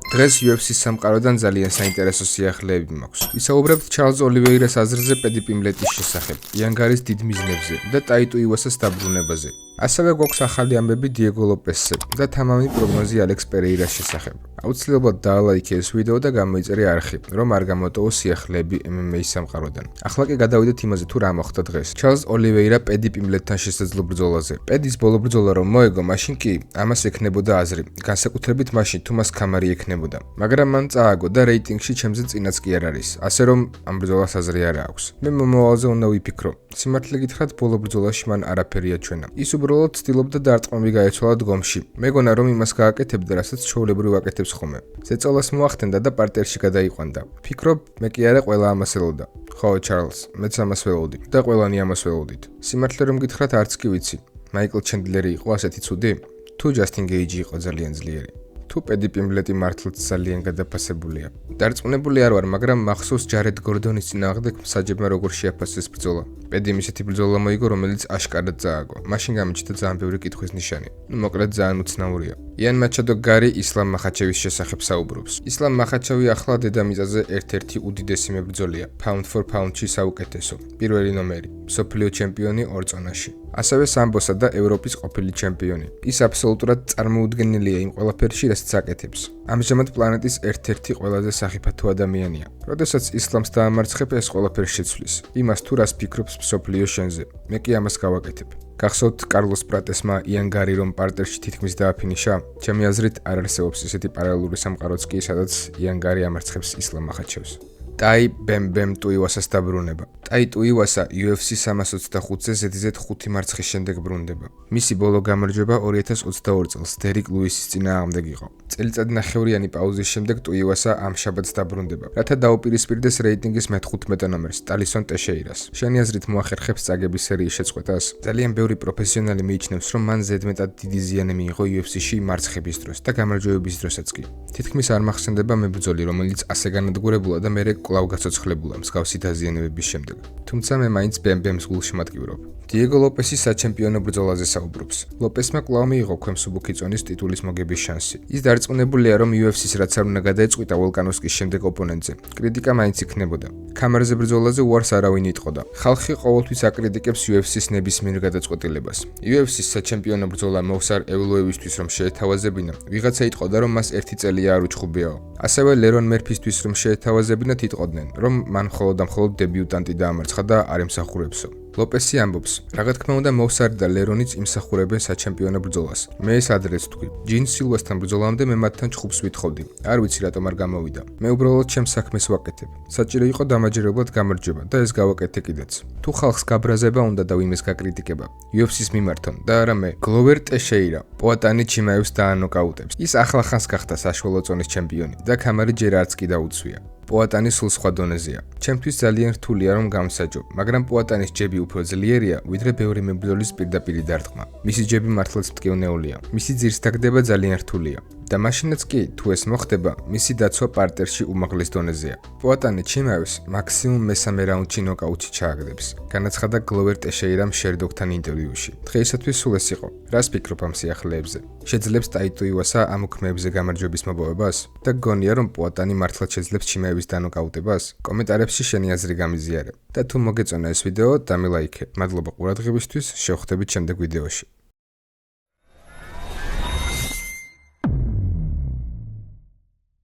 დღეს UFC-ს სამყაროდან ძალიან საინტერესო სიახლეები მაქვს. ვისაუბრებთ ჩარლზ ოლივეირას აზრზე პედი პიმბლეტის შესახებ, იანგარის დიდ მიზნებზე და ტაიტო ივასას დაბრუნებაზე. ასევე გვაქვს ახალი ამბები დიეგო ლოპესზე და თამამი პროგნოზი ალექს პერეირას შესახებ. აუცილებლად დაალაიქე ეს ვიდეო და გამოიწერე არხი, რომ არ გამოტოვო სიახლეები MMA-ის სამყაროდან. ახლა კი გადავიდეთ იმაზე, თუ რა მოხდა დღეს. ჩარლზ ოლივეირა პედი პიმბლეტთან შესაძლო ბრძოლაზე. პედის ბოლო ბრძოლა რომ მოეგო, მაშინ კი ამას ექნებოდა აზრი, განსაკუთრებით მაშინ თუ მას ქამარი ექნებოდა. მაგრამ მან წააგო და რეიტინგში ჩემზე წინაც კი არ არის, ასე რომ ამ ბრძოლას აზრი არ აქვს. მე მომავალზე უნდა ვიფიქრო. სიმართლე გითხრათ, ბოლო ბრძოლაში მან არაფერი აჩვენა. ის უბრალოდ ცდილობდა დარტყმები გაეცვალა დგომში. მეგონა რომ იმას გააკეთებდა, რასაც ჩვეულებრივ აკეთებს ხოლმე. ზეწოლას მოახდენდა და პარტერში გადაიყვანდა. ფიქრობ, მე კი არა ყველა ამას ელოდა. ხო, ჩარლზ, მეც ამას ველოდი და ყველანი ამას ველოდით. სიმართლე რომ გითხრათ, არც კი ვიცი. მაიკლ ჩენდლერი იყო ასეთი ცუდი? თუ ჯასტინ გეიჯი იყო ძალიან ძლიერი? თუ პედი პიმბლეტი მართლაც ძალიან გადაფასებულია. დარწმუნებული არ ვარ, მაგრამ მახსოვს ჯარედ გორდონის წინააღმდეგ მსაჯებმა როგორ შეაფასეს ბრძოლა. პედიმ ისეთი ბრძოლა მოიგო, რომელიც აშკარად წააგო. მაშინ გამიჩნდა ძალიან ბევრი კითხვის ნიშანი. მოკლედ ძალიან უცნაურია. იან მაჩადო გარი ისლამ მახაჩევის შესახებ საუბრობს. ისლამ მახაჩევი ახლა დედამიწაზე ერთ-ერთი უდიდესი მებრძოლია. Pound for pound-ში საუკეთესო. პირველი ნომერი. მსოფლიო ჩემპიონი ორ წონაში. ასევე სამბოსა და ევროპის ყოფილი ჩემპიონი. ის აბსოლუტურად წარმოუდგენელია იმ ყველაფერში, რასაც აკეთებს. ამჟამად პლანეტის ერთ-ერთი ყველაზე სახიფათო ადამიანია. როდესაც ისლამს დაამარცხებ, ეს ყველაფერი შეცვლის. იმას თუ რას ფიქრობს მსოფლიო შენზე. მე კი ამას გავაკეთებ. გახსოვთ კარლოს პრატესმა იანგარი რომ პარტერში თითქმის დააფინიშა? ჩემი აზრით არ არსებობს ისეთი პარალელური სამყაროც კი, სადაც იანგარი ამარცხებს ისლამ მახაჩევს. ტაი ბემ ტუივასას დაბრუნება. ტაი ტუივასა UFC 325-ზე ზედიზედ 5 მარცხის შემდეგ ბრუნდება. მისი ბოლო გამარჯვება 2022 წელს დერიკ ლუისის წინააღმდეგ იყო. წელიწადნახევრიანი პაუზის შემდეგ ტუივასა ამ შაბათს დაბრუნდება, რათა დაუპირისპირდეს რეიტინგის მე-15 ნომერს, ტალისონ ტეშეირას. შენი აზრით მოახერხებს წაგების სერიის შეწყვეტას? ძალიან ბევრი პროფესიონალი მიიჩნევს, რომ მან ზედმეტად დიდი ზიანი მიიღო UFC-ში მარცხების დროს და გამარჯვებების დროსაც კი. თითქმის არ მახსენდება მებრძოლი, რომელიც ასე განადგურებულა და მერე კვლავ გაცოცხლებულა მსგავსი დაზიანებების შემდეგ. თუმცა მე მაინც ბემს გულშემატკივრობ. დიეგო ლოპესის საჩემპიონო ბრძოლაზე საუბრობს. ლოპესმა კვლავ მიიღო ქვემსუბუქი წონის ტიტულის მოგების შანსი. ის დარწმუნებულია, რომ UFC-ს რაც არ უნდა გადაეწყვიტა ვოლკანოვსკის შემდეგ ოპონენტზე. კრიტიკა მაინც იქნებოდა. ქამარზე ბრძოლაზე უარს არავინ იტყოდა. ხალხი ყოველთვის აკრიტიკებს UFC-ს ნებისმიერ გადაწყვეტილებას. UFC-ს საჩემპიონო ბრძოლა მოხსარ ევლოევისთვის რომ შეეთავაზებინა, ვიღაცა იტყოდა, რომ მას 1 წელია არ უჩხუბიაო. ასევე ლერონ მერფისთვის რომ შეეთავაზებინათ იტყოდნენ, რომ მან მხოლოდ დებიუტანტი დაამარცხა და არ ემსახურებსო. ლოპესი ამბობს, რა თქმა უნდა მოუსარდა ლერონიც იმსახურებენ საჩემპიონო ბრძოლას. მე ეს ადრეც თქვი. ჯინ სილვასთან ბრძოლამდე მე მათთან ჩხუბს ვითხოვდი. არ ვიცი რატომ არ გამოვიდა. მე უბრალოდ ჩემს საქმეს ვაკეთებ. საჭირო იყო დამაჯერებლად გამარჯვება და ეს გავაკეთე კიდეც. თუ ხალხს გაბრაზება უნდა და ვინმეს გაკრიტიკება, UFC-ს მიმართონ და არა მე. გლოვერ ტეშეირა პოატანი ჩიმაევს დაანოკაუტებს. ის ახლახანს გახდა საშუალო წონის ჩემპიონი და ქამარი ჯერ არც კი დაუცვია. პოატანი სულ სხვა დონეზეა. ჩემთვის ძალიან რთულია რომ გამსაჯო, მაგრამ პოატანის ჯები უფრო ძლიერია, ვიდრე ბევრი მებრძოლის პირდაპირი დარტყმა. მისი ჯები მართლაც მტკივნეულია. მისი ძირს დაგდება ძალიან რთულია. და მაშინაც კი, თუ ეს მოხდება, მისი დაცვა პარტერში უმაღლეს დონეზეა. პოატანი ჩიმაევს მაქსიმუმ მესამე რაუნდში ნოკაუტში ჩააგდებს. განაცხადა გლოვერ ტეშეირამ შერდოგთან ინტერვიუში. დღეისათვის სულ ეს იყო. რას ფიქრობ ამ სიახლეებზე? შეძლებს ტაიტო ივასა ამ უქმეებზე გამარჯვების მოპოვებას? და გონია რომ პოატანი მართლაც შეძლებს ჩიმაევის დანოკაუტებას? კომენტარებში შენი აზრი გამიზიარე. და თუ მოგეწონა ეს ვიდეო, დამილაიქე. მადლობა ყურადღებისთვის, შევხვდებით შემდეგ ვიდეოში.